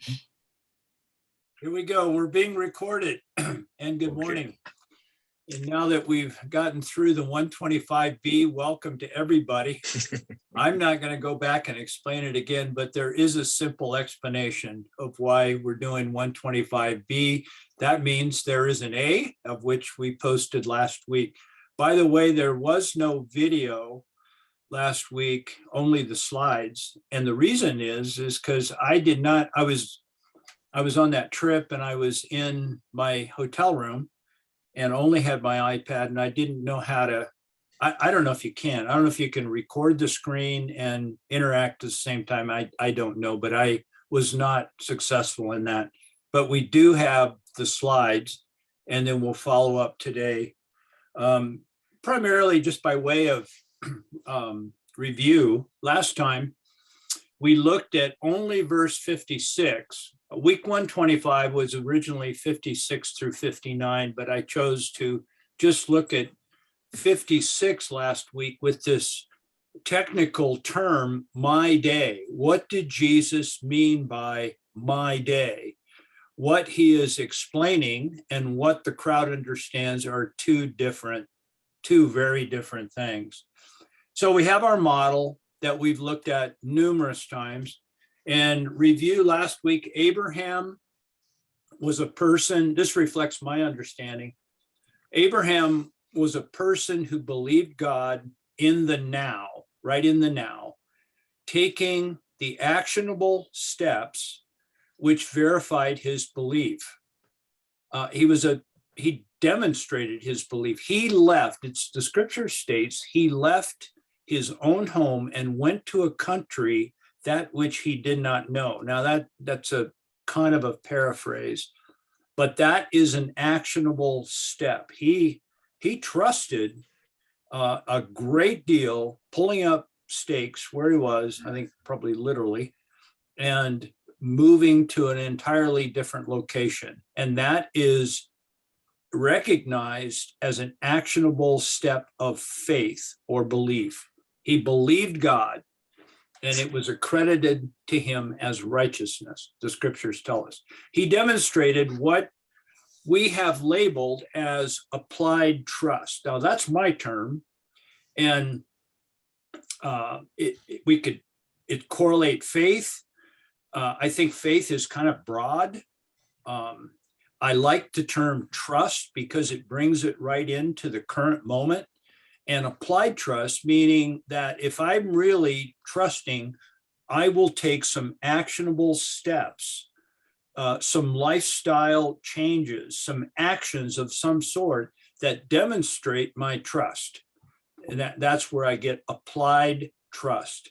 Here we go. We're being recorded. And good morning. And now that we've gotten through the 125B, welcome to everybody. I'm not going to go back and explain it again, but there is a simple explanation of why we're doing 125B. That means there is an A, of which we posted last week. By the way, there was no video last week, only the slides. And the reason is because I was on that trip and I was in my hotel room and only had my iPad, and I didn't know how to, I don't know if you can. I don't know if you can record the screen and interact at the same time. I don't know, but I was not successful in that. But we do have the slides, and then we'll follow up today. Primarily just by way of review. Last time we looked at only verse 56. Week 125 was originally 56 through 59, but I chose to just look at 56 last week with this technical term, my day. What did Jesus mean by my day? What he is explaining and what the crowd understands are two very different things. So we have our model that we've looked at numerous times. And review last week, Abraham was a person, this reflects my understanding. Abraham was a person who believed God in the now, right in the now, taking the actionable steps which verified his belief. He demonstrated his belief. He left, the scripture states, he left his own home and went to a country that which he did not know. Now that's a kind of a paraphrase, but that is an actionable step. He trusted a great deal, pulling up stakes where he was, I think probably literally, and moving to an entirely different location. And that is recognized as an actionable step of faith or belief. He believed God, and it was accredited to him as righteousness, the scriptures tell us. He demonstrated what we have labeled as applied trust. Now, that's my term, and it correlate faith. I think faith is kind of broad. I like the term trust because it brings it right into the current moment. And applied trust, meaning that if I'm really trusting, I will take some actionable steps, some lifestyle changes, some actions of some sort that demonstrate my trust. And that's where I get applied trust.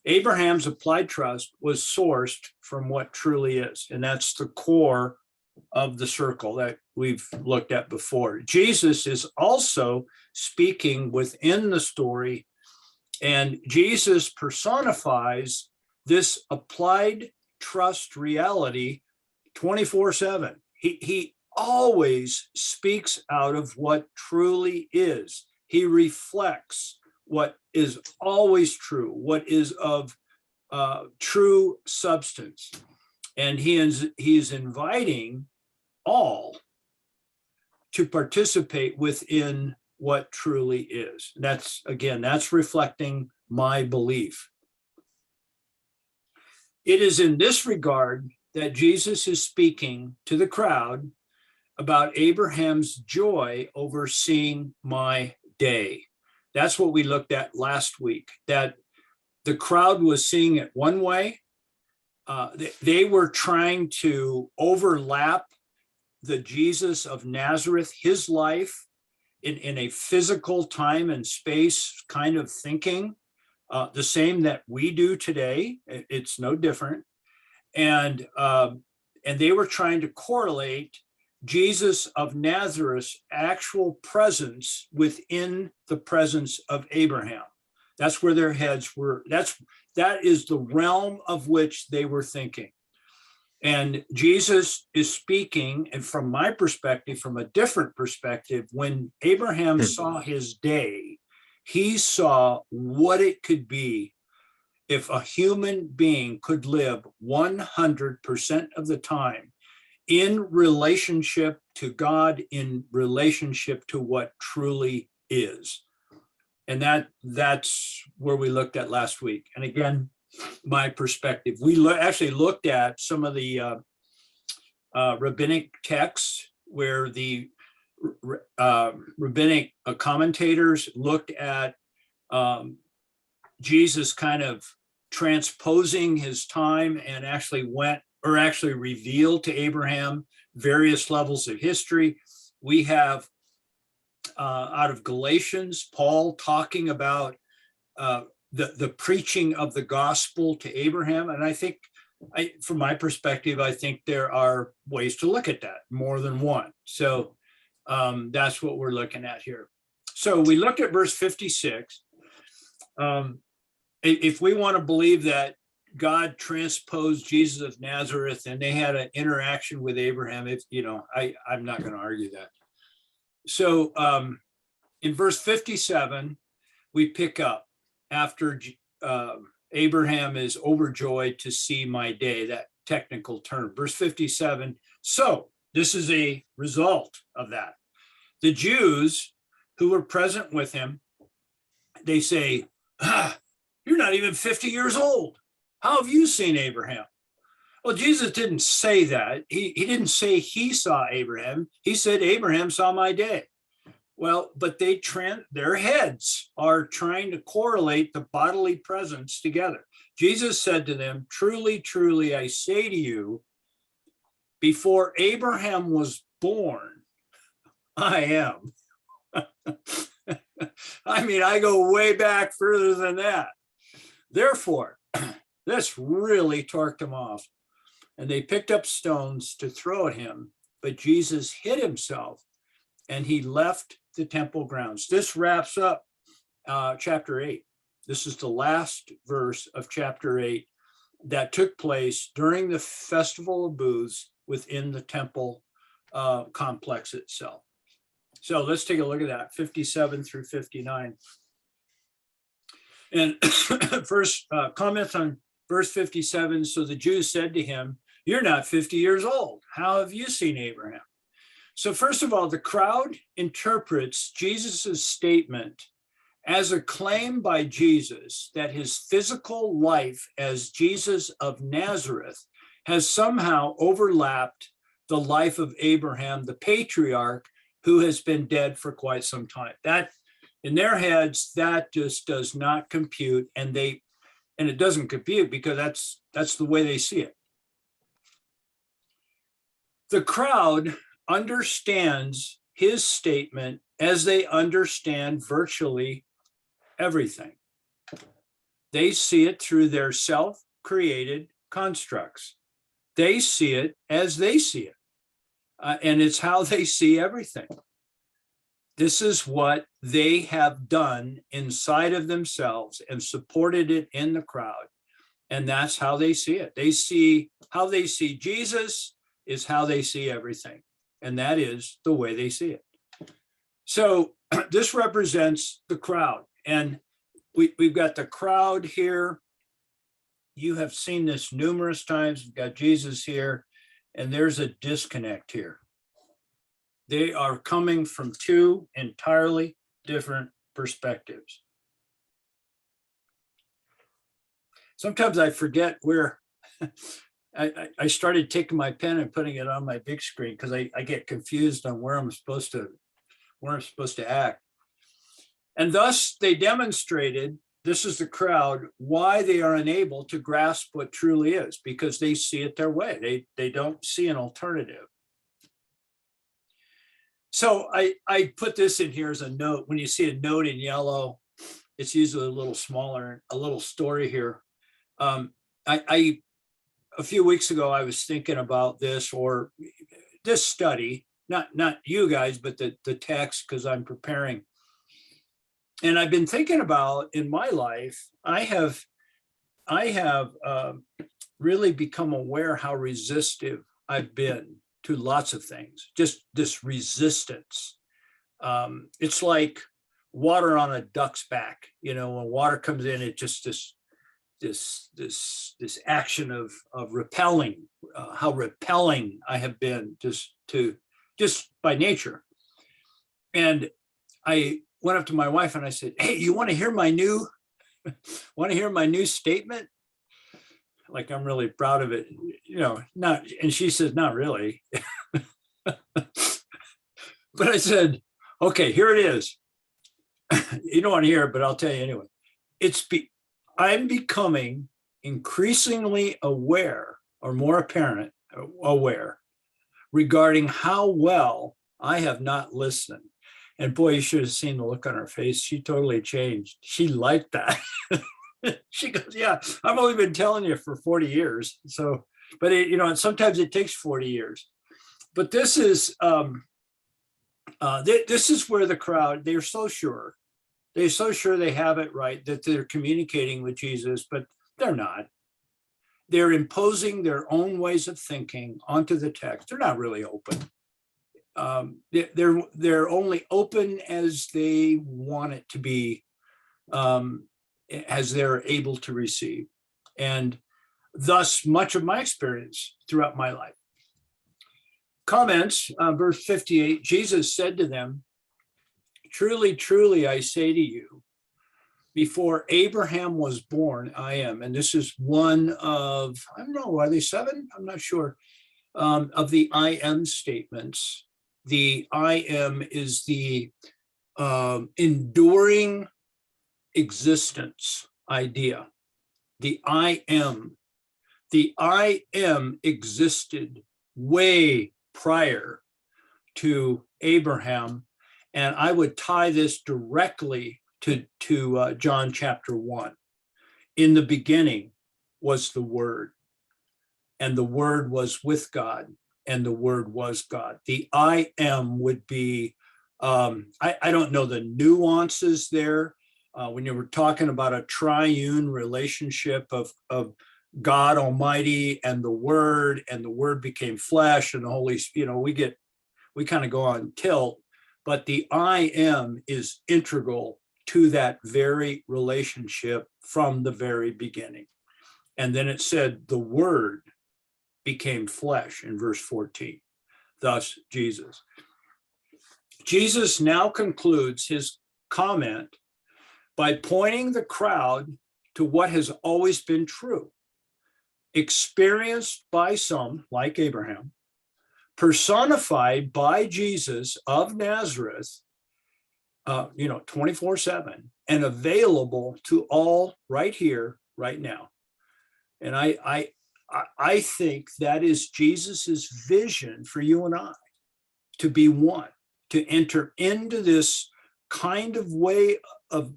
Abraham's applied trust was sourced from what truly is, and that's the core of the circle that we've looked at before. Jesus is also speaking within the story, and Jesus personifies this applied trust reality 24/7. He always speaks out of what truly is. He reflects what is always true, what is of true substance. And he's inviting all to participate within what truly is. That's reflecting my belief. It is in this regard that Jesus is speaking to the crowd about Abraham's joy over seeing my day. That's what we looked at last week, that the crowd was seeing it one way. They were trying to overlap the Jesus of Nazareth, his life, in a physical time and space kind of thinking, the same that we do today. It's no different. And they were trying to correlate Jesus of Nazareth's actual presence within the presence of Abraham. That's where their heads were. That is the realm of which they were thinking. And Jesus is speaking, and from my perspective, from a different perspective, when Abraham saw his day, he saw what it could be if a human being could live 100% of the time in relationship to God, in relationship to what truly is. And that's where we looked at last week. And again, my perspective, we actually looked at some of the rabbinic texts where the rabbinic commentators looked at Jesus kind of transposing his time and actually revealed to Abraham various levels of history. We have out of Galatians, Paul talking about the preaching of the gospel to Abraham. And I think, from my perspective, I think there are ways to look at that, more than one. So that's what we're looking at here. So we looked at verse 56. If we want to believe that God transposed Jesus of Nazareth and they had an interaction with Abraham, I'm not going to argue that. So in verse 57, we pick up after Abraham is overjoyed to see my day, that technical term. Verse 57, so this is a result of that. The Jews who were present with him, they say, you're not even 50 years old. How have you seen Abraham? Well, Jesus didn't say that. He didn't say he saw Abraham. He said, Abraham saw my day. Well, but their heads are trying to correlate the bodily presence together. Jesus said to them, truly, truly, I say to you, before Abraham was born, I am. I mean, I go way back further than that. Therefore, this really torqued them off. And they picked up stones to throw at him, but Jesus hid himself and he left the temple grounds. This wraps up chapter 8. This is the last verse of chapter 8 that took place during the Festival of Booths within the temple complex itself. So let's take a look at that, 57 through 59. And first comments on verse 57. So the Jews said to him, you're not 50 years old. How have you seen Abraham? So first of all, the crowd interprets Jesus's statement as a claim by Jesus that his physical life as Jesus of Nazareth has somehow overlapped the life of Abraham, the patriarch, who has been dead for quite some time. That, in their heads, that just does not compute, and it doesn't compute because that's the way they see it. The crowd understands his statement as they understand virtually everything. They see it through their self-created constructs. They see it as they see it. And it's how they see everything. This is what they have done inside of themselves and supported it in the crowd. And that's how they see it. They see how they see Jesus is how they see everything. And that is the way they see it. So this represents the crowd. And we've got the crowd here. You have seen this numerous times. We've got Jesus here. And there's a disconnect here. They are coming from two entirely different perspectives. Sometimes I forget where I started taking my pen and putting it on my big screen because I get confused on where I'm supposed to act. And thus they demonstrated, this is the crowd, why they are unable to grasp what truly is, because they see it their way. They don't see an alternative. So I put this in here as a note. When you see a note in yellow, it's usually a little smaller, a little story here. A few weeks ago, I was thinking about this study, not you guys, but the text, because I'm preparing. And I've been thinking about, in my life, I have really become aware how resistive I've been to lots of things, just this resistance. It's like water on a duck's back. When water comes in, it just this action of repelling, how repelling I have been just by nature. And I went up to my wife and I said, "Hey, you want to hear my new statement? Like I'm really proud of it, not." And she says, "Not really." But I said, "Okay, here it is." You don't want to hear it, but I'll tell you anyway. I'm becoming increasingly aware, or more apparent aware, regarding how well I have not listened. And boy, you should have seen the look on her face. She totally changed. She liked that. She goes, "Yeah, I've only been telling you for 40 years. So, but and sometimes it takes 40 years. But this is this is where the crowd, they're so sure. They're so sure they have it right, that they're communicating with Jesus, but they're not. They're imposing their own ways of thinking onto the text. They're not really open. They're only open as they want it to be, as they're able to receive. And thus, much of my experience throughout my life. Comments, verse 58, Jesus said to them, "Truly, truly, I say to you, before Abraham was born, I am." And this is one of, I don't know, are they 7? I'm not sure, of the I am statements. The I am is the enduring existence idea. The I am. The I am existed way prior to Abraham. And I would tie this directly to John chapter 1. In the beginning was the Word, and the Word was with God, and the Word was God. The I am would be, I don't know the nuances there. When you were talking about a triune relationship of God Almighty and the Word became flesh, and the Holy, we kind of go on tilt. But the I am is integral to that very relationship from the very beginning. And then it said the Word became flesh in verse 14, thus Jesus. Jesus now concludes his comment by pointing the crowd to what has always been true, experienced by some, like Abraham, personified by Jesus of Nazareth, 24/7, and available to all right here, right now. And I think that is Jesus's vision for you and I, to be one, to enter into this kind of way of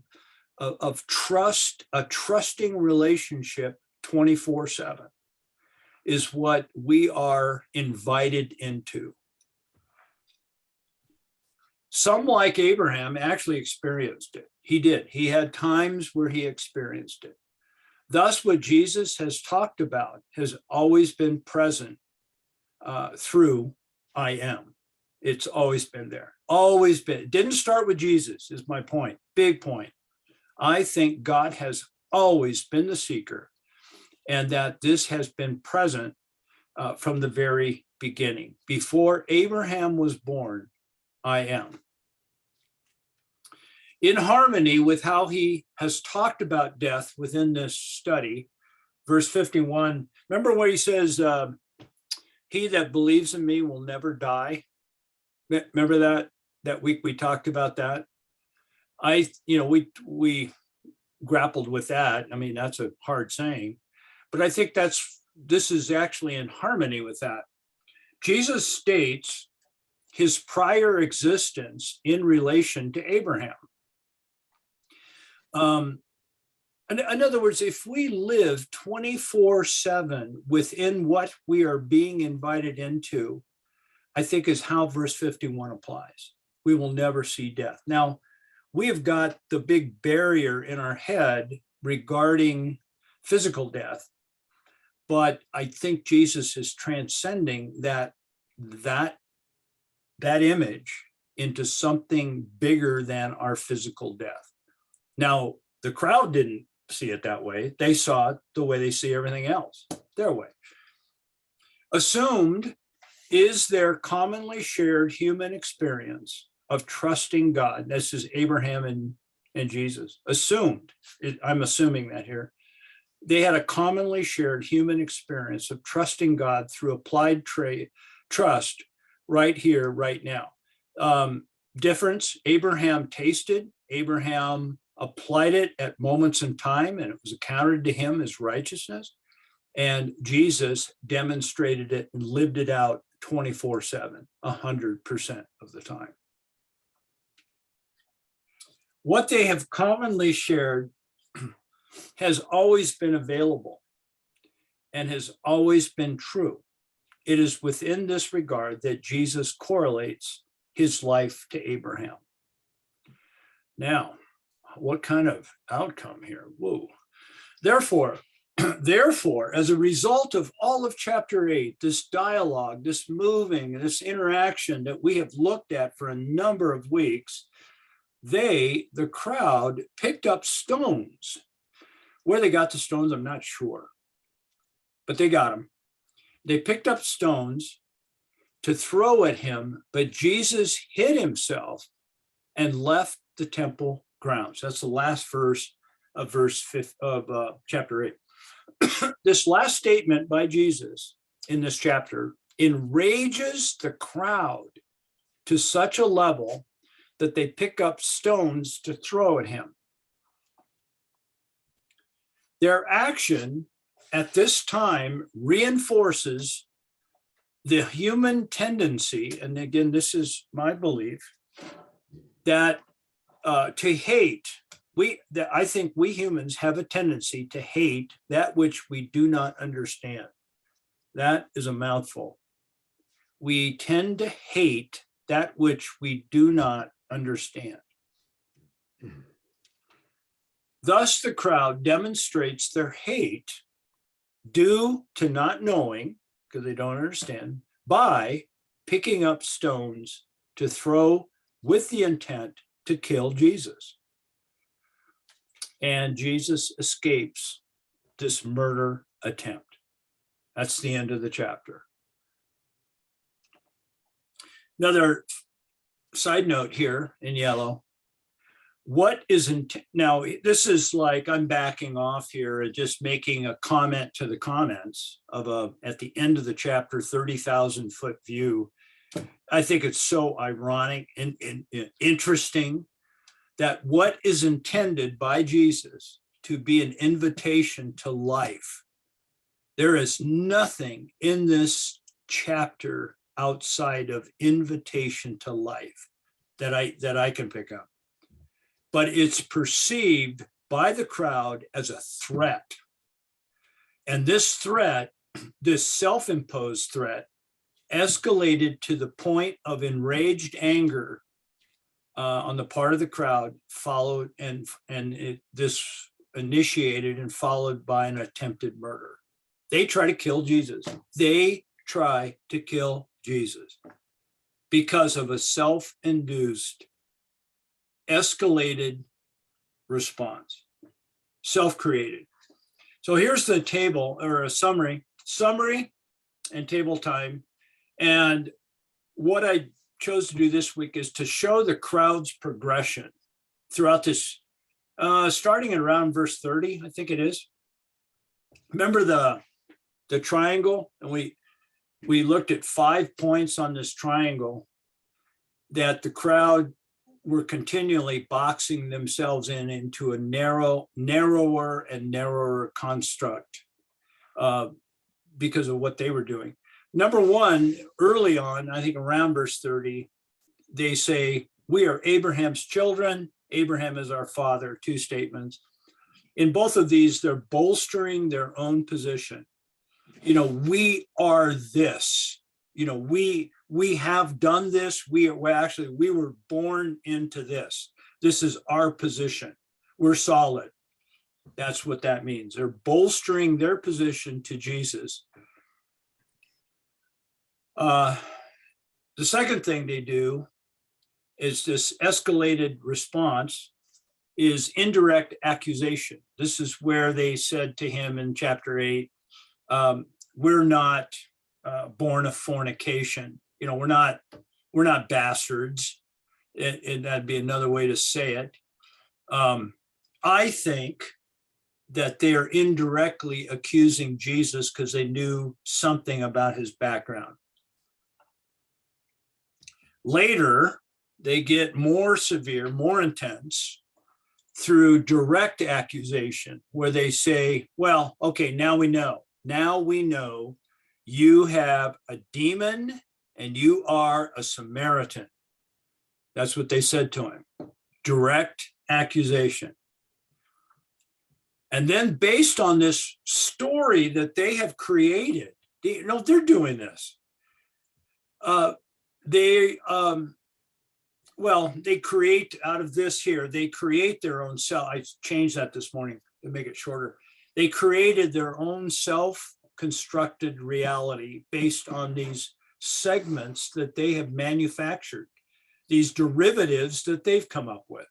trust, a trusting relationship 24/7. Is what we are invited into. Some, like Abraham, actually experienced it. He did. He had times where he experienced it. Thus, what Jesus has talked about has always been present through I am. It's always been there. Always been. It didn't start with Jesus, is my point. Big point. I think God has always been the seeker, and that this has been present from the very beginning. Before Abraham was born, I am. In harmony with how he has talked about death within this study, verse 51, remember where he says, "He that believes in me will never die." Remember that week we talked about that? We grappled with that. I mean, that's a hard saying. But I think this is actually in harmony with that. Jesus states his prior existence in relation to Abraham. In other words, if we live 24/7 within what we are being invited into, I think is how verse 51 applies. We will never see death. Now, we have got the big barrier in our head regarding physical death. But I think Jesus is transcending that image into something bigger than our physical death. Now, the crowd didn't see it that way. They saw it the way they see everything else, their way. Assumed is their commonly shared human experience of trusting God. This is Abraham and Jesus. Assumed, I'm assuming that here. They had a commonly shared human experience of trusting God through applied trust right here, right now. Difference, Abraham tasted, Abraham applied it at moments in time, and it was accounted to him as righteousness. And Jesus demonstrated it and lived it out 24/7, 100% of the time. What they have commonly shared has always been available and has always been true. It is within this regard that Jesus correlates his life to Abraham. Now, what kind of outcome here? Whoa. Therefore, as a result of all of chapter 8, this dialogue, this moving, this interaction that we have looked at for a number of weeks, the crowd, picked up stones. Where they got the stones, I'm not sure, but they got them. They picked up stones to throw at him, but Jesus hid himself and left the temple grounds. That's the last verse of chapter 8. This last statement by Jesus in this chapter enrages the crowd to such a level that they pick up stones to throw at him. Their action at this time reinforces the human tendency, and again, this is my belief, that to hate, I think we humans have a tendency to hate that which we do not understand. That is a mouthful. We tend to hate that which we do not understand. Thus, the crowd demonstrates their hate due to not knowing, because they don't understand, by picking up stones to throw with the intent to kill Jesus. And Jesus escapes this murder attempt. That's the end of the chapter. Another side note here in yellow. What is now? This is like I'm backing off here and just making a comment to the comments of at the end of the chapter, 30,000 foot view. I think it's so ironic and interesting that what is intended by Jesus to be an invitation to life. There is nothing in this chapter outside of invitation to life that I can pick up. But it's perceived by the crowd as a threat. And this threat, this self-imposed threat, escalated to the point of enraged anger on the part of the crowd, followed this initiated and followed by an attempted murder. They try to kill Jesus. They try to kill Jesus because of a self-induced, escalated response, self-created. So here's the table, or a summary and table time. And what I chose to do this week is to show the crowd's progression throughout this, starting at around verse 30, I think it is. Remember the triangle? And we looked at 5 points on this triangle that the crowd were continually boxing themselves into a narrower and narrower construct because of what they were doing. Number one, early on, I think around verse 30, they say, we are Abraham's children. Abraham is our father, 2 statements. In both of these, they're bolstering their own position. We are this. We have done this. We were born into this. This is our position. We're solid. That's what that means. They're bolstering their position to Jesus. The second thing they do is this escalated response. is indirect accusation. This is where they said to him in chapter 8, we're not born of fornication. We're not bastards. And that'd be another way to say it. I think that they are indirectly accusing Jesus because they knew something about his background. Later, they get more severe, more intense through direct accusation, where they say, well, okay, now we know. Now we know you have a demon and you are a Samaritan. That's what they said to him. Direct accusation. And then based on this story that they have created, they're doing this. They create out of this here, they create their own self. I changed that this morning to make it shorter. They created their own self-constructed reality based on these segments that they have manufactured, these derivatives that they've come up with.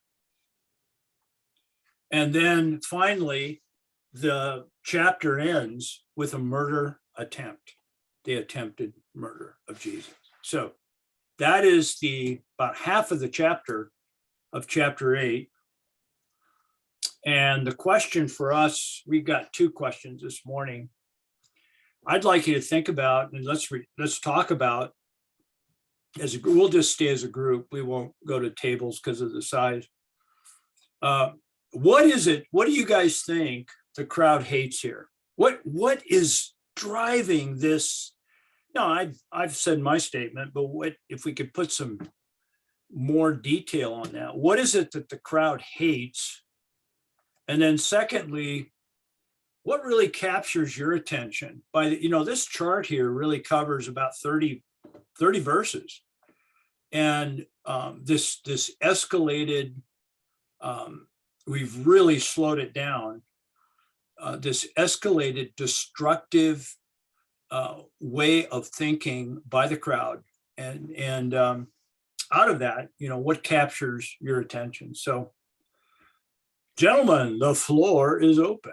And then finally, the chapter ends with a murder attempt, the attempted murder of Jesus. So that is about half of the chapter of chapter 8. And the question for us, we got 2 questions this morning. I'd like you to think about, and let's talk about, we'll just stay as a group. We won't go to tables because of the size. What is it? What do you guys think the crowd hates here? What is driving this? No, I've said my statement, but what if we could put some more detail on that? What is it that the crowd hates? And then secondly, what really captures your attention? This chart here really covers about 30 verses. And this escalated, we've really slowed it down. This escalated destructive way of thinking by the crowd, and out of that, what captures your attention? So, gentlemen, the floor is open.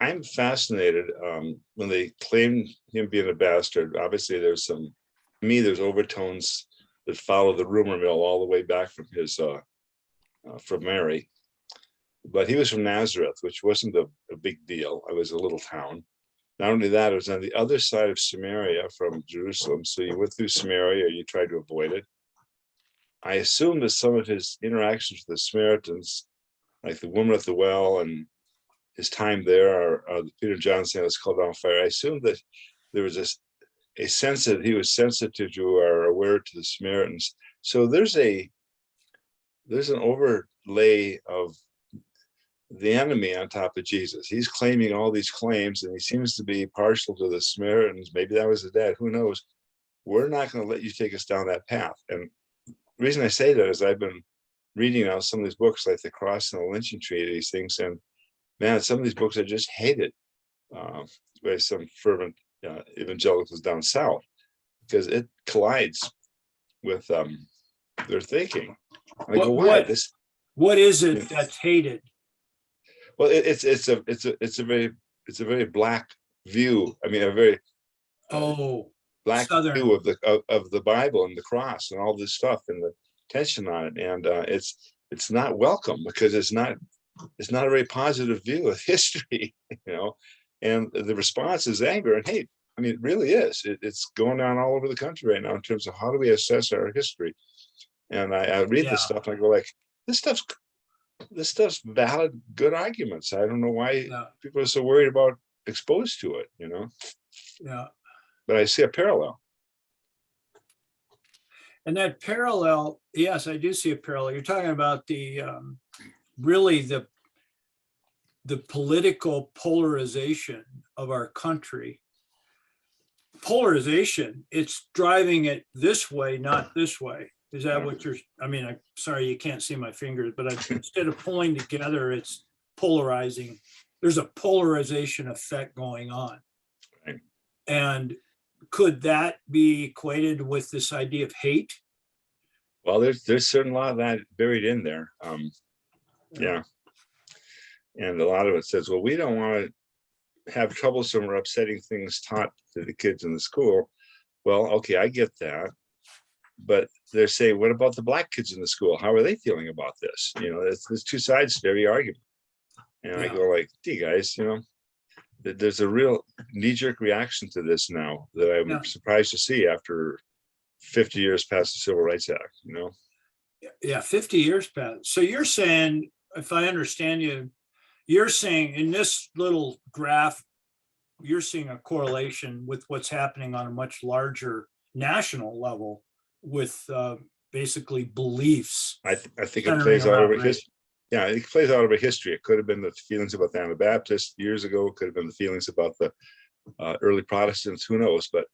I'm fascinated when they claim him being a bastard. Obviously, there's overtones that follow the rumor mill all the way back from from Mary. But he was from Nazareth, which wasn't a big deal. It was a little town. Not only that, it was on the other side of Samaria from Jerusalem. So you went through Samaria, you tried to avoid it. I assume that some of his interactions with the Samaritans, like the woman at the well and his time there, or Peter and John saying, let's call down fire. I assume that there was a sense that he was sensitive to or aware to the Samaritans. So there's an overlay of the enemy on top of Jesus. He's claiming all these claims, and he seems to be partial to the Samaritans. Maybe that was his dad. Who knows? We're not going to let you take us down that path. And the reason I say that is I've been reading now some of these books, like The Cross and the Lynching Tree, these things, and man, some of these books are just hated by some fervent evangelicals down south, because it collides with their thinking. I go, why? What is it that's hated? Well, it's a very black view. I mean, a very black Southern view of the Bible and the cross and all this stuff and the tension on it, and it's not welcome, because it's not a very positive view of history, and the response is anger and hate. I mean, it really is. It's going on all over the country right now in terms of how do we assess our history. And I read this stuff and I go like, this stuff's valid, good arguments. I don't know why people are so worried about exposed to it, Yeah. But I see a parallel. And that parallel, yes, I do see a parallel. You're talking about the really the political polarization of our country. Polarization, it's driving it this way, not this way. Is that what I'm sorry, you can't see my fingers, but instead of pulling together, it's polarizing. There's a polarization effect going on. And could that be equated with this idea of hate? Well, there's certain lot of that buried in there. Yeah. And a lot of it says, well, we don't want to have troublesome or upsetting things taught to the kids in the school. Well, okay, I get that. But they're saying, what about the Black kids in the school? How are they feeling about this? There's two sides to every argument. And I go like, gee, guys, there's a real knee-jerk reaction to this now that I'm surprised to see after 50 years past the Civil Rights Act, Yeah, 50 years past. So you're saying, if I understand you, you're saying in this little graph, you're seeing a correlation with what's happening on a much larger national level with basically beliefs. I think it plays out over history. Yeah, it plays out over history. It could have been the feelings about the Anabaptists years ago. It could have been the feelings about the early Protestants. Who knows? But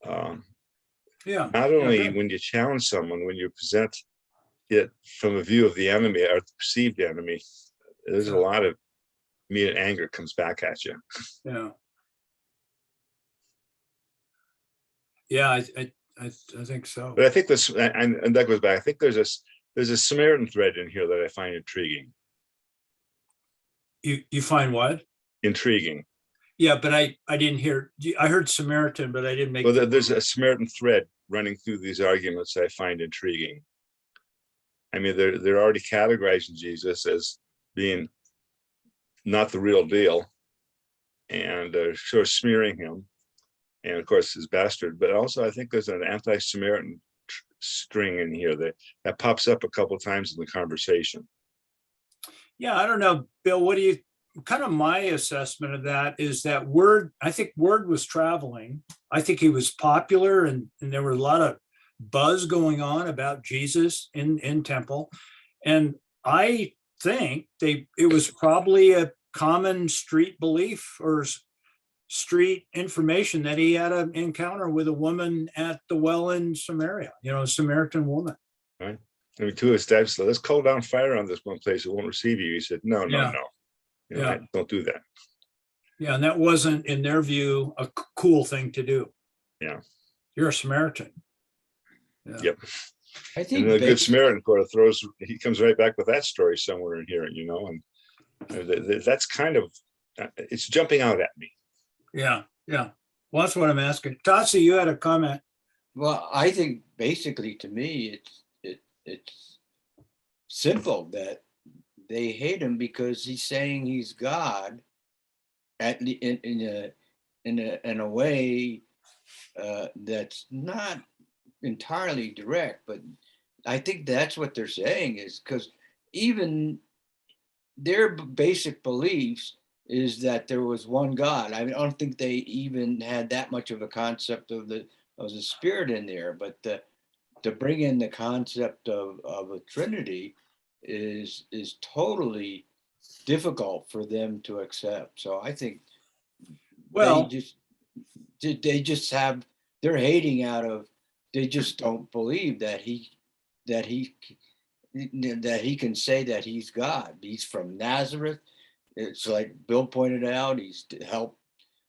not only when you challenge someone, when you present it from a view of the enemy or the perceived enemy, there's a lot of immediate anger comes back at you. Yeah, I think so. But I think this, and that goes back. I think there's a Samaritan thread in here that I find intriguing. You find what? Intriguing. Yeah, but I didn't hear. I heard Samaritan, but I didn't make. Well, there's a Samaritan thread running through these arguments that I find intriguing. I mean, they're already categorizing Jesus as being not the real deal, and sort of smearing him, and of course his bastard. But also, I think there's an anti-Samaritan string in here that pops up a couple of times in the conversation. Yeah, I don't know, Bill. What do you? Kind of my assessment of that is that word. I think word was traveling. I think he was popular, and there were a lot of buzz going on about Jesus in temple, and I think it was probably a common street belief or street information that he had an encounter with a woman at the well in Samaria, a Samaritan woman. Right. I mean, to his dad said, let's call down fire on this one place. It won't receive you. He said, no. Don't do that. Yeah. And that wasn't, in their view, a cool thing to do. Yeah. You're a Samaritan. Yeah. Yep. I think the Good Samaritan he comes right back with that story somewhere in here, and that's kind of, it's jumping out at me. Yeah. Well, that's what I'm asking. Tassi, you had a comment. Well, I think basically to me, it's simple that they hate him because he's saying he's God in a way that's not entirely direct, but I think that's what they're saying is because even their basic beliefs is that there was one God. I don't think they even had that much of a concept of the Spirit in there, but to bring in the concept of a Trinity is totally difficult for them to accept. So I think they just have, they're hating out of, they just don't believe that he can say that he's God. He's from Nazareth. It's like Bill pointed out, he's helped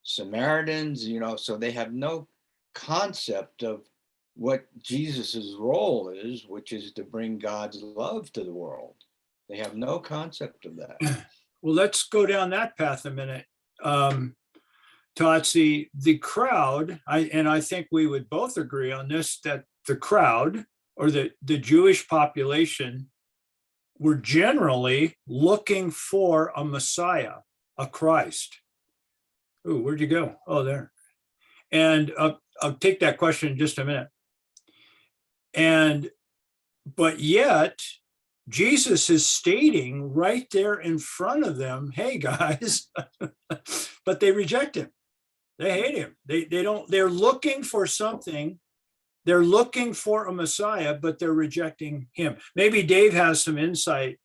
Samaritans, so they have no concept of what Jesus's role is, which is to bring God's love to the world. They have no concept of that. Well, let's go down that path a minute. Tatsi, the crowd, I think we would both agree on this, that the crowd or the Jewish population were generally looking for a Messiah, a Christ. Ooh, where'd you go? Oh, there. And I'll take that question in just a minute. But yet, Jesus is stating right there in front of them, hey guys, but they reject him. They hate him. They're looking for something. They're looking for a Messiah, but they're rejecting him. Maybe Dave has some insight.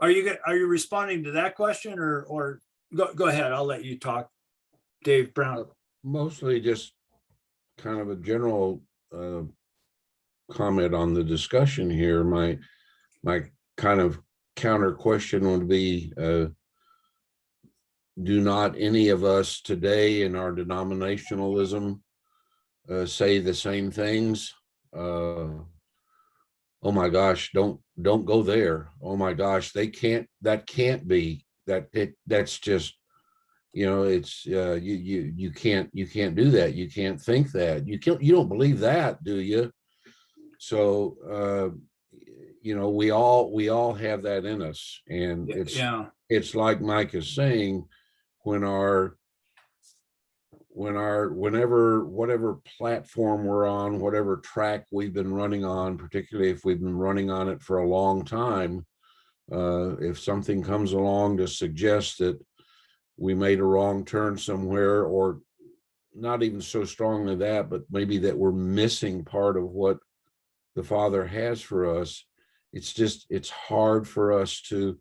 Are you responding to that question or go ahead? I'll let you talk, Dave Brown. Mostly just kind of a general comment on the discussion here. My kind of counter question would be, do not any of us today in our denominationalism say the same things? Oh my gosh, don't go there. Oh my gosh, that can't be that's just, it's you can't do that. You can't think that. You don't believe that, do you? So we all have that in us, and Yeah. it's like Mike is saying, whenever whatever platform we're on, whatever track we've been running on, particularly if we've been running on it for a long time, if something comes along to suggest that we made a wrong turn somewhere, or not even so strongly that, but maybe that we're missing part of what the Father has for us, it's hard for us to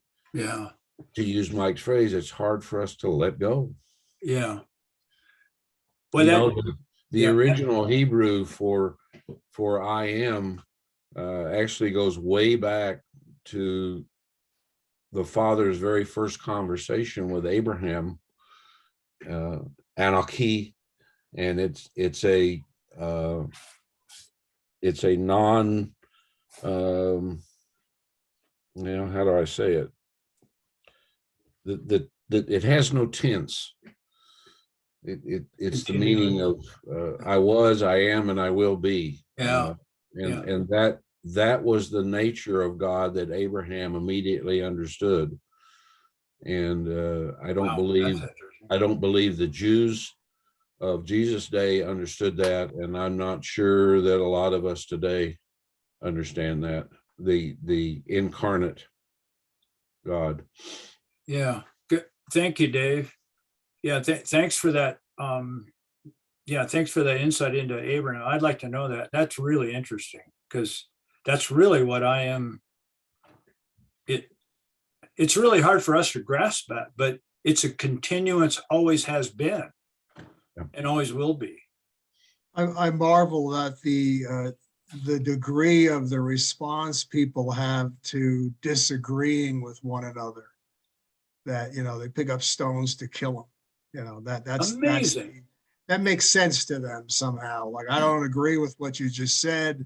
use Mike's phrase, it's hard for us to let go. Yeah. Well, the original Hebrew for I am actually goes way back to the Father's very first conversation with Abraham, Anarchy, and it's a non, how do I say it? That it has no tense. It's the meaning of I was, I am, and I will be. And that was the nature of God that Abraham immediately understood. And I don't believe the Jews of Jesus' day understood that, and I'm not sure that a lot of us today understand that, the incarnate God. Yeah. Good. Thank you, Dave. Yeah. Thanks for that. Thanks for that insight into Abraham. I'd like to know that. That's really interesting, because that's really what I am. It's really hard for us to grasp that, but it's a continuance, always has been, and always will be. I marvel at the degree of the response people have to disagreeing with one another. That they pick up stones to kill them. That's amazing. That makes sense to them somehow. Like, I don't agree with what you just said,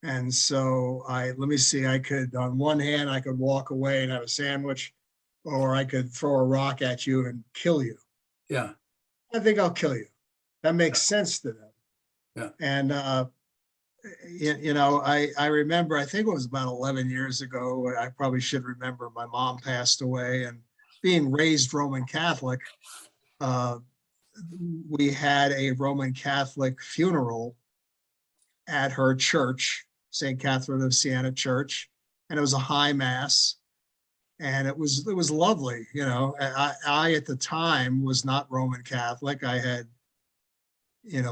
and so let me see. I could, on one hand, I could walk away and have a sandwich, or I could throw a rock at you and kill you. Yeah. I think I'll kill you. That makes sense to them. Yeah. And I remember, I think it was about 11 years ago. I probably should remember, my mom passed away, and being raised Roman Catholic, we had a Roman Catholic funeral at her church, St. Catherine of Siena Church, and it was a high mass, and it was lovely. I at the time was not Roman Catholic. I had,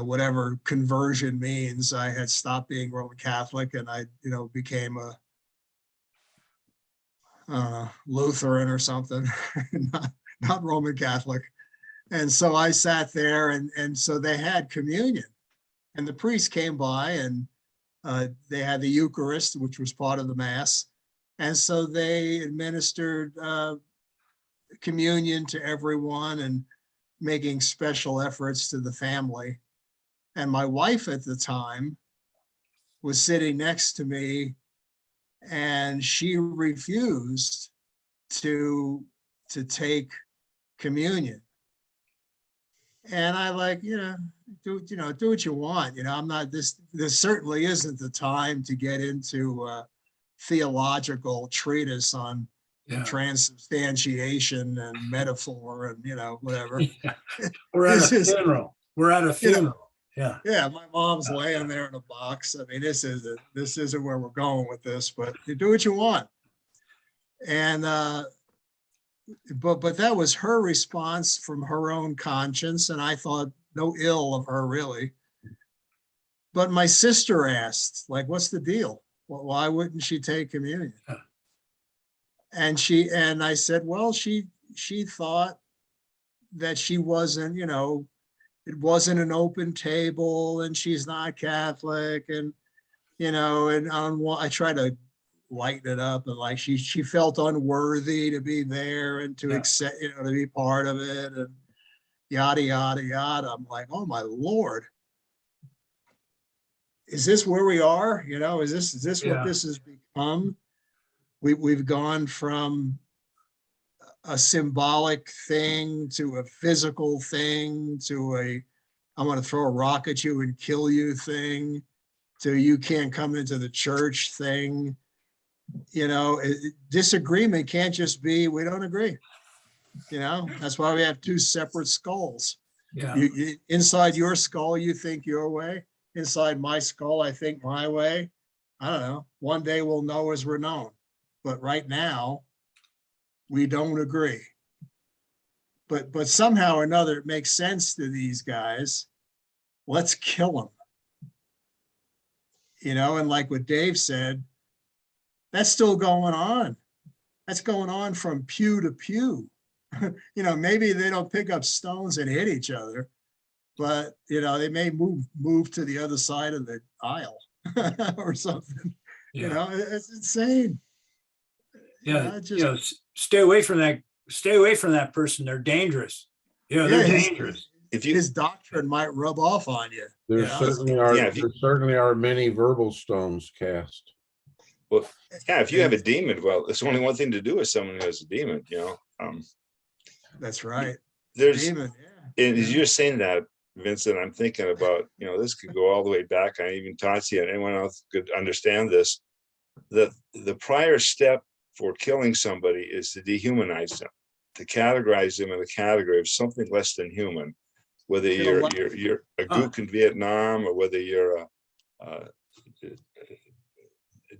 whatever conversion means, I had stopped being Roman Catholic, and I, became a Lutheran or something, not Roman Catholic. And so I sat there, and so they had communion, and the priest came by, and they had the Eucharist, which was part of the Mass. And so they administered communion to everyone, and making special efforts to the family. And my wife at the time was sitting next to me, and she refused to take communion. And I do what you want. I'm not, this certainly isn't the time to get into a theological treatise on transubstantiation and metaphor and whatever. Yeah. We're at a funeral. We're at a funeral. Yeah, my mom's laying there in a box. I mean, this isn't where we're going with this, but you do what you want. And but that was her response from her own conscience, and I thought no ill of her, really. But my sister asked, like, what's the deal? Well, why wouldn't she take communion? And I said, well, she thought that she wasn't, it wasn't an open table, and she's not Catholic, and I try to lighten it up, and like she felt unworthy to be there and to Yeah. accept, to be part of it, and yada yada yada. I'm like, oh my Lord, is this where we are? Is this what Yeah. this has become? We've gone from a symbolic thing to a physical thing to a I'm going to throw a rock at you and kill you thing to you can't come into the church thing. Disagreement can't just be we don't agree. That's why we have two separate skulls. Yeah. Inside your skull, you think your way. Inside my skull, I think my way. I don't know. One day we'll know as we're known. But right now, we don't agree. But somehow or another, it makes sense to these guys. Let's kill them. And like what Dave said, that's still going on. That's going on from pew to pew. Maybe they don't pick up stones and hit each other, but they may move to the other side of the aisle or something. Yeah. It's insane. Yeah. Stay away from that. Stay away from that person. They're dangerous. They're dangerous. His doctrine might rub off on you. There certainly are many verbal stones cast. Well, yeah, if you have a demon, well, it's only one thing to do with someone who has a demon, That's right. There's, Demon, and as you're saying that, Vincent, I'm thinking about, this could go all the way back. I even Tatsi and anyone else could understand this. The prior step for killing somebody is to dehumanize them, to categorize them in a category of something less than human. Whether you're a gook in Vietnam or whether you're a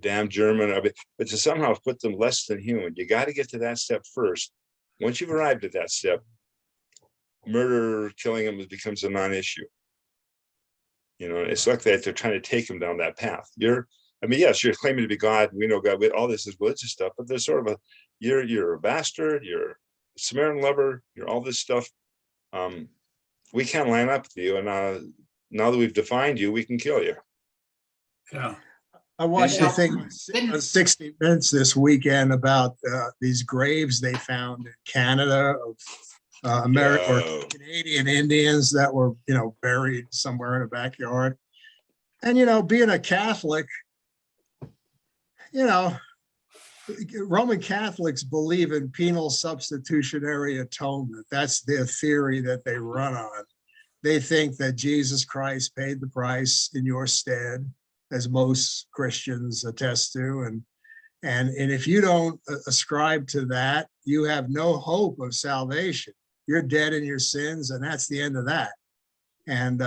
damn German, but to somehow put them less than human, you got to get to that step first. Once you've arrived at that step, murder, killing them becomes a non-issue. It's like that they're trying to take them down that path. Yes, you're claiming to be God, and we know God. All this is religious stuff, but there's sort of you're a bastard, you're a Samaritan lover, you're all this stuff. We can't line up with you, and now that we've defined you, we can kill you. Yeah. I watched a thing on 60 Minutes this weekend about these graves they found in Canada of American or Canadian Indians that were, buried somewhere in a backyard. And, being a Catholic, Roman Catholics believe in penal substitutionary atonement. That's their theory that they run on. They think that Jesus Christ paid the price in your stead, as most Christians attest to. And if you don't ascribe to that, you have no hope of salvation. You're dead in your sins, and that's the end of that. And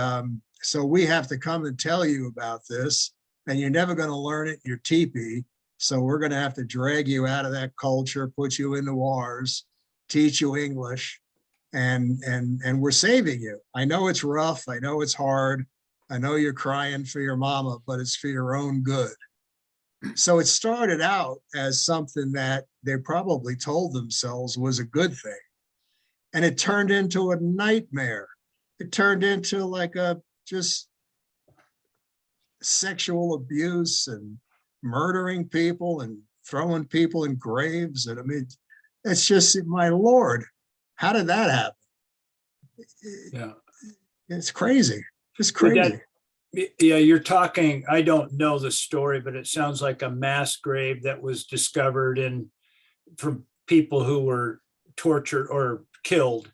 so we have to come and tell you about this, and you're never going to learn it in your teepee. So we're going to have to drag you out of that culture, put you in the wars, teach you English, and we're saving you. I know it's rough. I know it's hard. I know you're crying for your mama, but it's for your own good. So it started out as something that they probably told themselves was a good thing. And it turned into a nightmare. It turned into like just sexual abuse and murdering people and throwing people in graves. And it's just, my Lord, how did that happen? Yeah. It's crazy. Just crazy. Yeah, you're talking, I don't know the story, but it sounds like a mass grave that was discovered from people who were tortured or killed.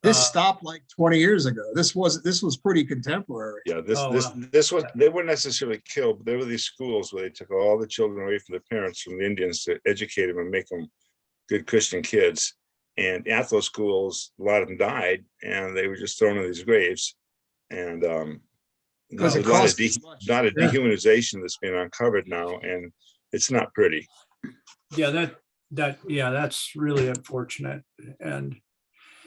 This stopped like 20 years ago. This was pretty contemporary. Yeah, this was, they weren't necessarily killed, but there were these schools where they took all the children away from their parents, from the Indians, to educate them and make them good Christian kids. And at those schools, a lot of them died, and they were just thrown in these graves. And there's a lot of dehumanization that's been uncovered now, and it's not pretty. Yeah, that's really unfortunate. And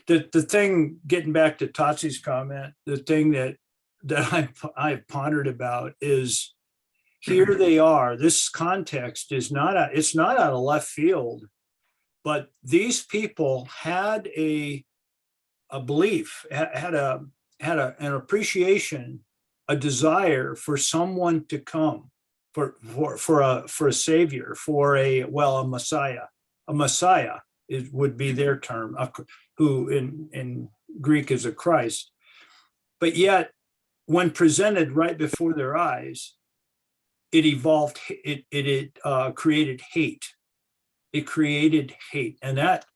the thing, getting back to Tatsi's comment, the thing that I've pondered about is, here they are. This context is it's not out of left field, but these people had a belief, had an appreciation, a desire for someone to come for a savior, for a Messiah. A Messiah would be their term, who in Greek is a Christ. But yet, when presented right before their eyes, it evolved. It created hate. It created hate, and that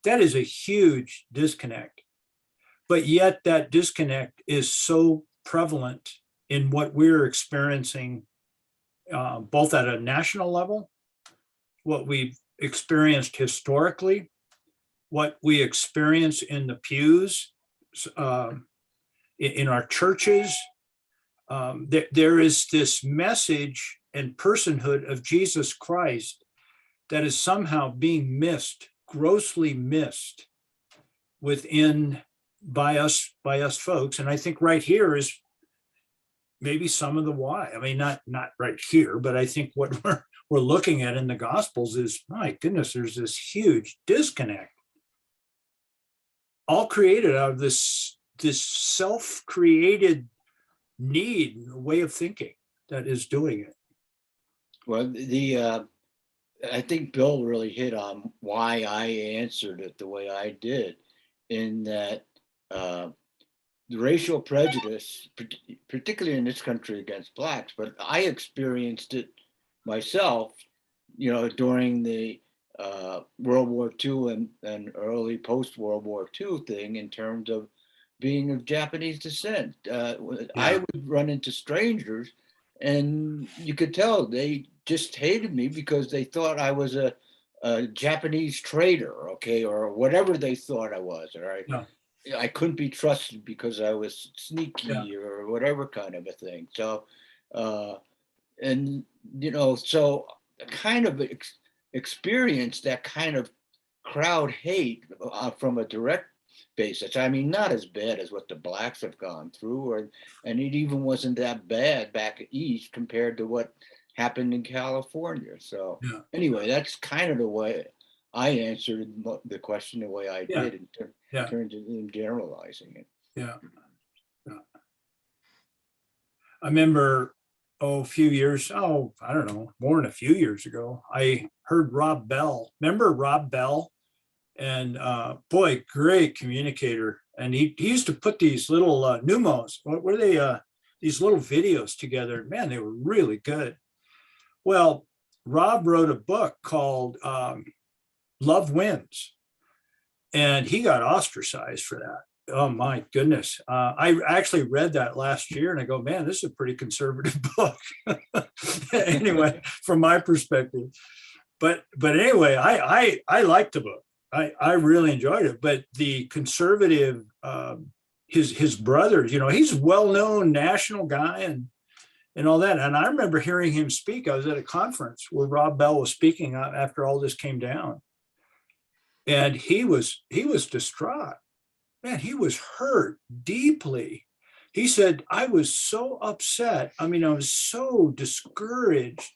is a huge disconnect. But yet, that disconnect is so prevalent in what we're experiencing, both at a national level, what we've experienced historically, what we experience in the pews, in our churches. There is this message and personhood of Jesus Christ that is somehow being missed, grossly missed by us folks. And I think right here is maybe some of the why. I mean, not right here, but I think what we're looking at in the Gospels is, my goodness, there's this huge disconnect, all created out of this self-created need, way of thinking that is doing it. Well, I think Bill really hit on why I answered it the way I did, in that the racial prejudice, particularly in this country against blacks, but I experienced it myself, during the World War II and early post-World War II thing, in terms of being of Japanese descent. I would run into strangers and you could tell they just hated me because they thought I was a Japanese traitor, okay, or whatever they thought I was, all right? Yeah. I couldn't be trusted because I was sneaky, Yeah. or whatever kind of a thing. So, so kind of experience that kind of crowd hate from a direct basis. I mean, not as bad as what the blacks have gone through, and it even wasn't that bad back east compared to what happened in California. So anyway, that's kind of the way I answered the question the way I did in terms of generalizing it. Yeah. I remember, I don't know, more than a few years ago, I heard Rob Bell. Remember Rob Bell? And boy, great communicator. And he used to put these little pneumos, what were they? These little videos together. Man, they were really good. Well, Rob wrote a book called Love Wins. And he got ostracized for that. Oh my goodness. I actually read that last year and I go, man, this is a pretty conservative book. Anyway, from my perspective. But anyway, I liked the book. I really enjoyed it. But the conservative, his brothers, he's a well-known national guy and all that. And I remember hearing him speak. I was at a conference where Rob Bell was speaking after all this came down. And he was distraught. Man, he was hurt deeply. He said, I was so upset. I mean, I was so discouraged.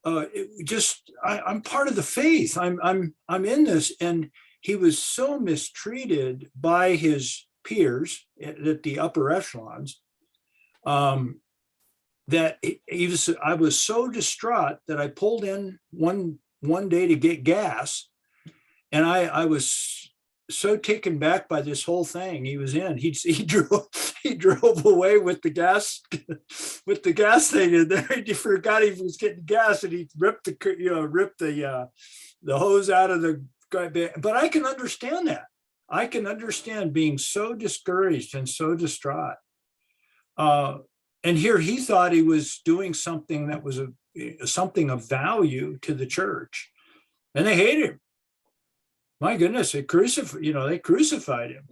I'm part of the faith. I'm in this. And he was so mistreated by his peers at the upper echelons that I was so distraught that I pulled in one day to get gas. And I was so taken back by this whole thing he was in. He drove away with the gas thing in there. He forgot he was getting gas, and he ripped the hose out of the guy. But I can understand that. I can understand being so discouraged and so distraught. And here he thought he was doing something that was something of value to the church, and they hated him. My goodness, they crucified him.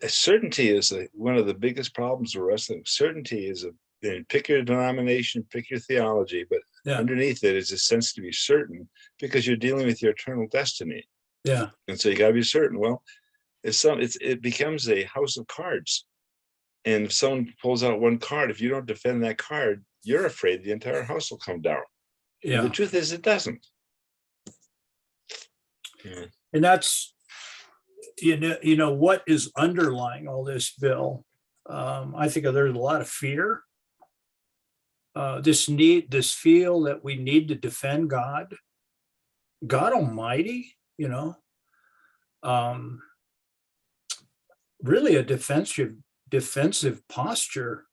Certainty is one of the biggest problems we're wrestling. Certainty is pick your denomination, pick your theology, but underneath it is a sense to be certain, because you're dealing with your eternal destiny. Yeah. And so you got to be certain. Well, it becomes a house of cards. And if someone pulls out one card, if you don't defend that card, you're afraid the entire house will come down. Yeah. The truth is, it doesn't. Yeah. And that's, what is underlying all this, Bill. I think there's a lot of fear. this feel that we need to defend God Almighty, really a defensive posture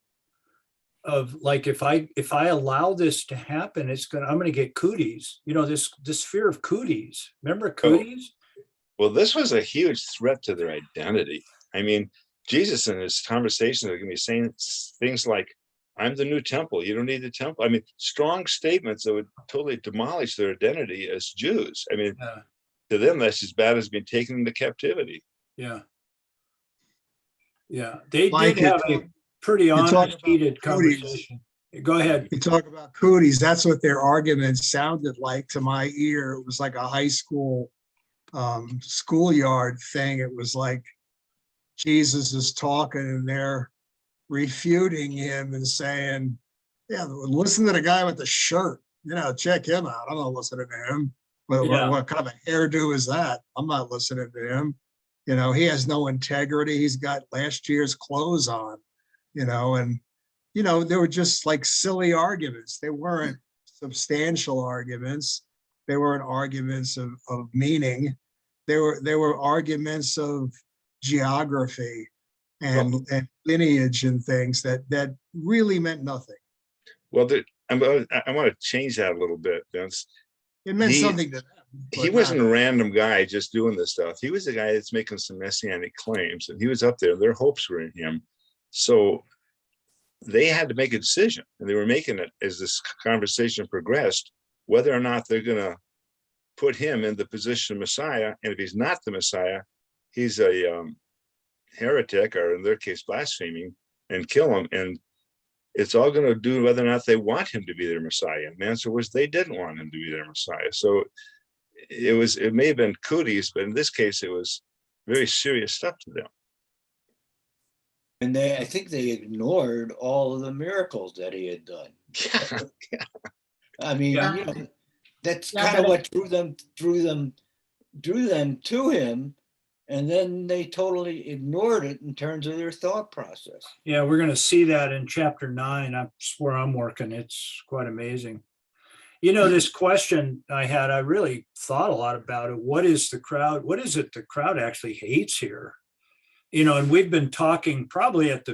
of like, if I allow this to happen, I'm gonna get cooties, this fear of cooties. Remember cooties? Well, this was a huge threat to their identity. I mean, Jesus in his conversations are going to be saying things like, I'm the new temple. You don't need the temple. I mean, strong statements that would totally demolish their identity as Jews. I mean, Yeah. to them, that's as bad as being taken into captivity. Yeah. Yeah. They Mike, did have a pretty talk honest, about heated cooties. conversation. Go ahead. You talk about cooties. That's what their argument sounded like to my ear. It was like a high school schoolyard thing. It was like Jesus is talking and they're refuting him and saying, yeah, listen to the guy with the shirt, check him out. I'm not listening to him. What kind of a hairdo is that? I'm not listening to him. He has no integrity. He's got last year's clothes on, and they were just like silly arguments. They weren't substantial arguments. They weren't arguments of meaning. They were arguments of geography and lineage and things that really meant nothing. Well, I want to change that a little bit, Vince. It meant something to them. He wasn't a random guy just doing this stuff. He was a guy that's making some messianic claims, and he was up there. Their hopes were in him. So they had to make a decision, and they were making it as this conversation progressed, whether or not they're going to put him in the position of Messiah. And if he's not the Messiah, he's a heretic, or in their case, blaspheming, and kill him. And it's all going to do whether or not they want him to be their Messiah. And the answer was they didn't want him to be their Messiah. So it may have been cooties, but in this case, it was very serious stuff to them. And I think they ignored all of the miracles that he had done. Yeah. I mean, Yeah. That's kind of what drew them to him. And then they totally ignored it in terms of their thought process. Yeah, we're going to see that in chapter 9. That's where I'm working. It's quite amazing. This question I had, I really thought a lot about it. What is it the crowd actually hates here? And we've been talking probably at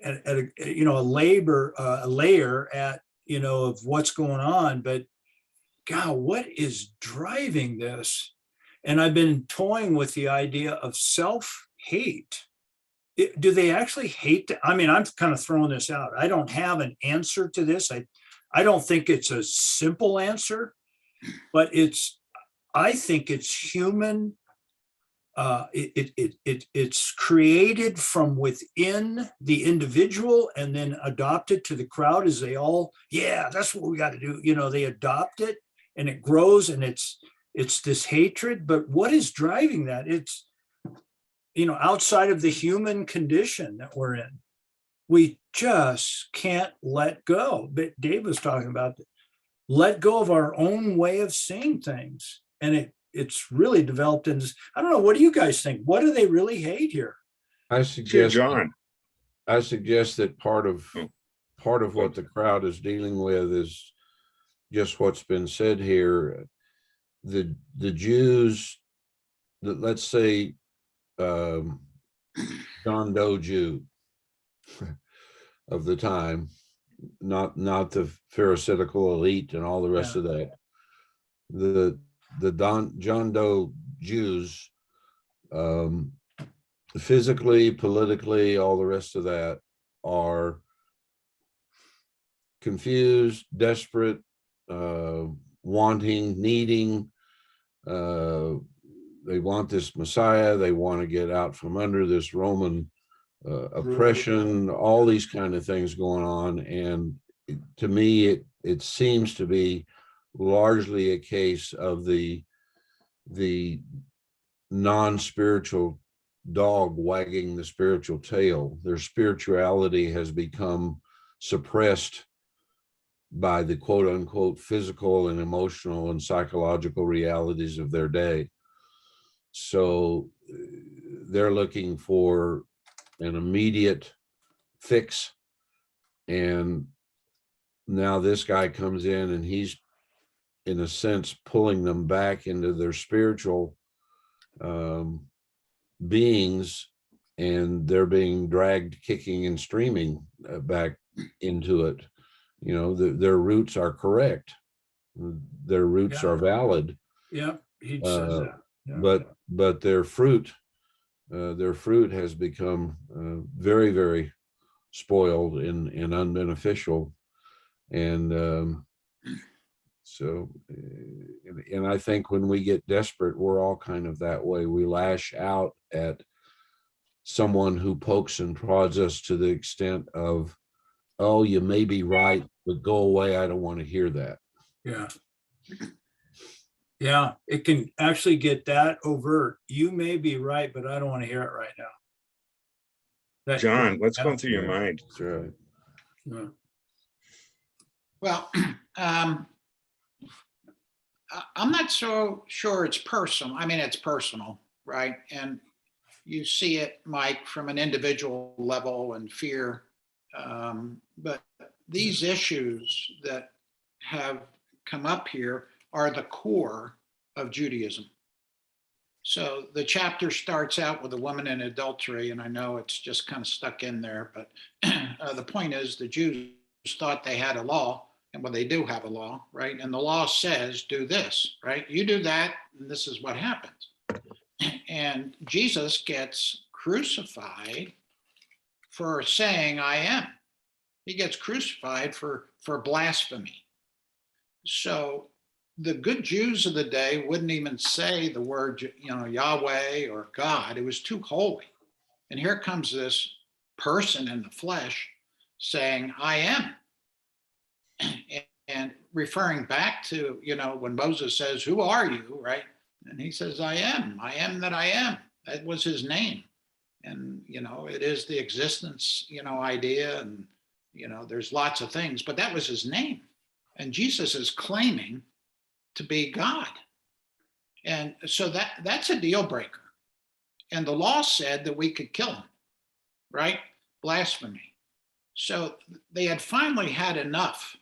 a layer at, of what's going on, but God, what is driving this? And I've been toying with the idea of self-hate. Do they actually hate? I'm kind of throwing this out. I don't have an answer to this. I don't think it's a simple answer, but I think it's human. It's created from within the individual and then adopted to the crowd as they all, that's what we got to do. They adopt it and it grows, and it's this hatred. But what is driving that? It's, outside of the human condition that we're in. We just can't let go. But Dave was talking about let go of our own way of seeing things. And it's really developed into, I don't know, what do you guys think? What do they really hate here? I suggest that part of Oh. what the crowd is dealing with is just what's been said here. The Jews, let's say John Doe Jew of the time, not the Pharisaical elite and all the rest of that. The John Doe Jews, physically, politically, all the rest of that, are confused, desperate, wanting, needing. They want this Messiah. They want to get out from under this Roman oppression, all these kind of things going on. And to me, it seems to be largely a case of the non-spiritual dog wagging the spiritual tail. Their spirituality has become suppressed by the quote unquote physical and emotional and psychological realities of their day. So they're looking for an immediate fix, and now this guy comes in and he's, in a sense, pulling them back into their spiritual beings, and they're being dragged kicking and screaming back into it. You know, their roots are correct. Their roots Yeah. are valid. Yeah, he says Uh, that. Yeah. but their fruit has become very, very spoiled and unbeneficial. And so, and I think when we get desperate, we're all kind of that way. We lash out at someone who pokes and prods us to the extent of, oh, you may be right, but go away. I don't want to hear that. Yeah. Yeah, it can actually get that overt. You may be right, but I don't want to hear it right now. John, what's Yeah. going through your mind? That's right. Yeah. Well, I'm not so sure it's personal. I mean, it's personal, right? And you see it, Mike, from an individual level and fear. But these issues that have come up here are the core of Judaism. So the chapter starts out with a woman in adultery, and I know it's just kind of stuck in there, but the point is the Jews thought they had a law, and well, they do have a law, right? And the law says, do this, right? You do that, and this is what happens. And Jesus gets crucified for saying, I am. He gets crucified for blasphemy. So the good Jews of the day wouldn't even say the word, Yahweh or God. It was too holy. And here comes this person in the flesh saying, I am. And referring back to, when Moses says, who are you, right? And he says, I am that I am. That was his name. And, it is the existence, idea. And, there's lots of things, but that was his name. And Jesus is claiming to be God. And so that's a deal breaker. And the law said that we could kill him, right? Blasphemy. So they had finally had enough.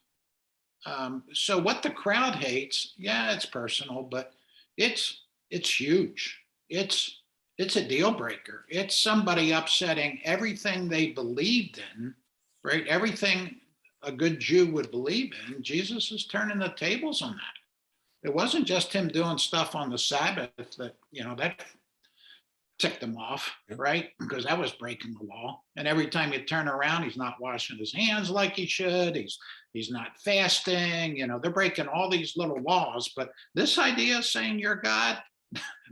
So what the crowd hates, yeah, it's personal, but it's huge. It's a deal breaker. It's somebody upsetting everything they believed in, right? Everything a good Jew would believe in. Jesus is turning the tables on that. It wasn't just him doing stuff on the Sabbath that, that ticked them off, right? Because that was breaking the law. And every time you turn around, he's not washing his hands like he should. He's not fasting. They're breaking all these little laws. But this idea of saying you're God,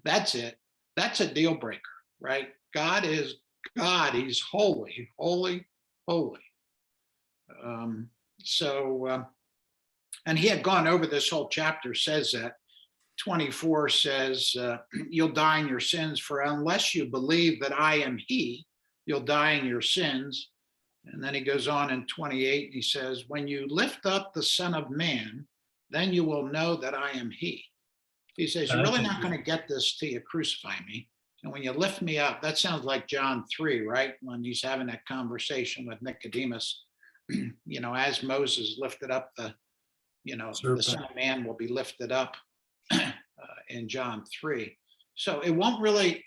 that's it. That's a deal breaker, right? God is God. He's holy, holy, holy. And he had gone over this whole chapter, says that. 24 says, you'll die in your sins, for unless you believe that I am he, you'll die in your sins. And then he goes on in 28, and he says, when you lift up the Son of Man, then you will know that I am he. He says, you're really not going to get this till you crucify me. And when you lift me up, that sounds like John 3, right? When he's having that conversation with Nicodemus, as Moses lifted up the Son of Man will be lifted up in John 3. So you won't really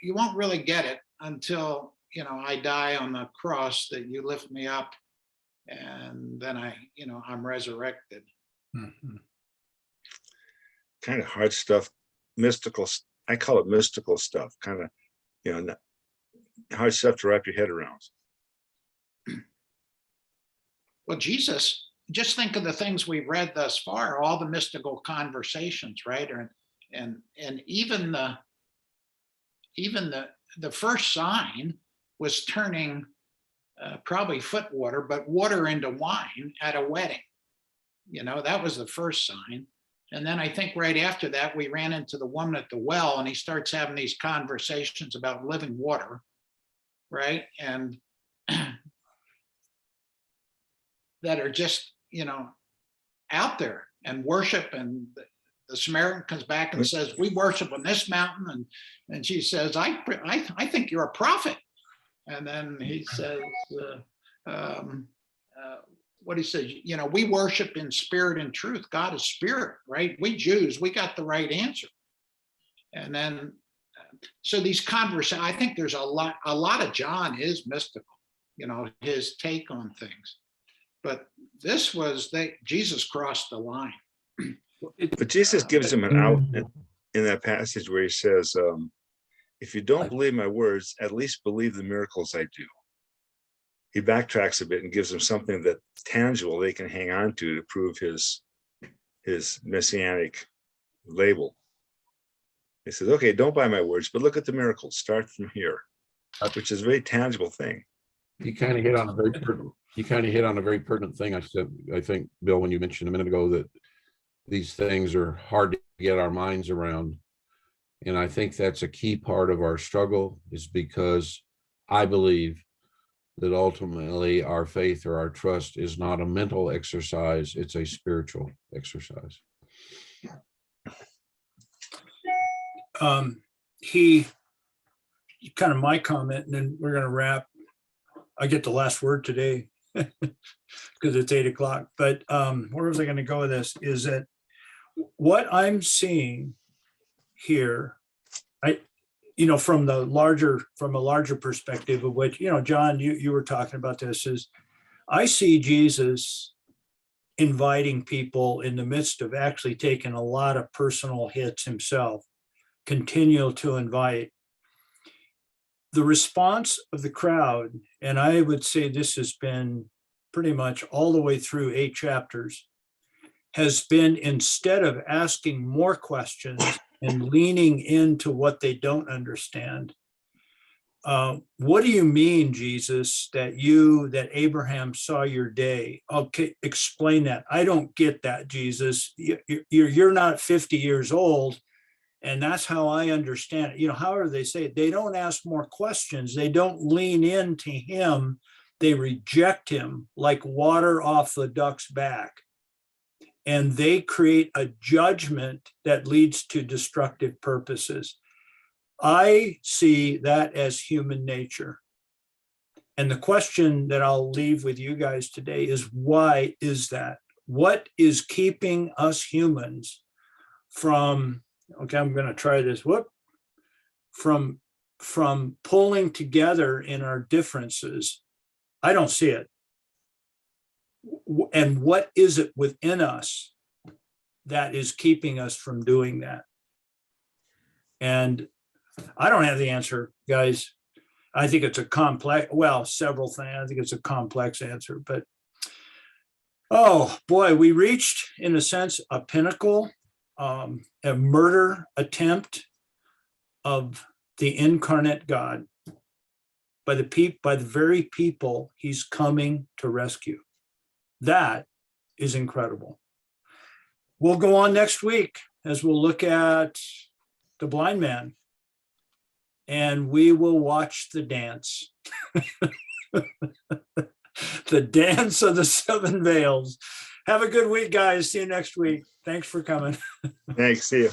get it until, I die on the cross, that you lift me up, and then I'm resurrected. Mhm. Kind of hard stuff, mystical. I call it mystical stuff, kind of, hard stuff to wrap your head around. Well, Jesus, just think of the things we've read thus far, all the mystical conversations, right? And even the first sign was turning probably foot water, but water into wine at a wedding. That was the first sign. And then I think right after that, we ran into the woman at the well, and he starts having these conversations about living water, right? And that are just, out there, and worship. And the Samaritan comes back and says, we worship on this mountain. And she says, I think you're a prophet. And then he says, what he says, you know, we worship in spirit and truth. God is spirit, right? We Jews, we got the right answer. And then, so these conversations, I think there's a lot of John is mystical, you know, his take on things. But this was, Jesus crossed the line. But Jesus gives him an out in that passage where he says, if you don't believe my words, at least believe the miracles I do. He backtracks a bit and gives them something that's tangible they can hang on to prove his messianic label. He says, okay, don't buy my words, but look at the miracles. Start from here, which is a very tangible thing. You kind of hit on a very pertinent thing. I think, Bill, when you mentioned a minute ago that these things are hard to get our minds around. And I think that's a key part of our struggle, is because I believe that ultimately our faith or our trust is not a mental exercise, it's a spiritual exercise. Kind of my comment, and then we're going to wrap. I get the last word today because it's 8 o'clock. But where was I going to go with this? Is that what I'm seeing here, from a larger perspective of which, John, you were talking about this, is I see Jesus inviting people in the midst of actually taking a lot of personal hits himself, continue to invite. The response of the crowd, and I would say this has been pretty much all the way through 8 chapters, has been, instead of asking more questions and leaning into what they don't understand, what do you mean, Jesus, that Abraham saw your day? Okay, explain that. I don't get that, Jesus. You're not 50 years old. And that's how I understand it. However they say it, they don't ask more questions. They don't lean into him. They reject him like water off the duck's back. And they create a judgment that leads to destructive purposes. I see that as human nature. And the question that I'll leave with you guys today is, why is that? What is keeping us humans from, okay, I'm going to try this, from pulling together in our differences? I don't see it. And what is it within us that is keeping us from doing that? And I don't have the answer, guys. I think it's a complex, several things. I think it's a complex answer, but oh boy, we reached, in a sense, a pinnacle, a murder attempt of the incarnate God by the very people he's coming to rescue. That is incredible. We'll go on next week as we'll look at the blind man, and we will watch the dance. The dance of the 7 veils. Have a good week, guys. See you next week. Thanks for coming. Thanks. See you.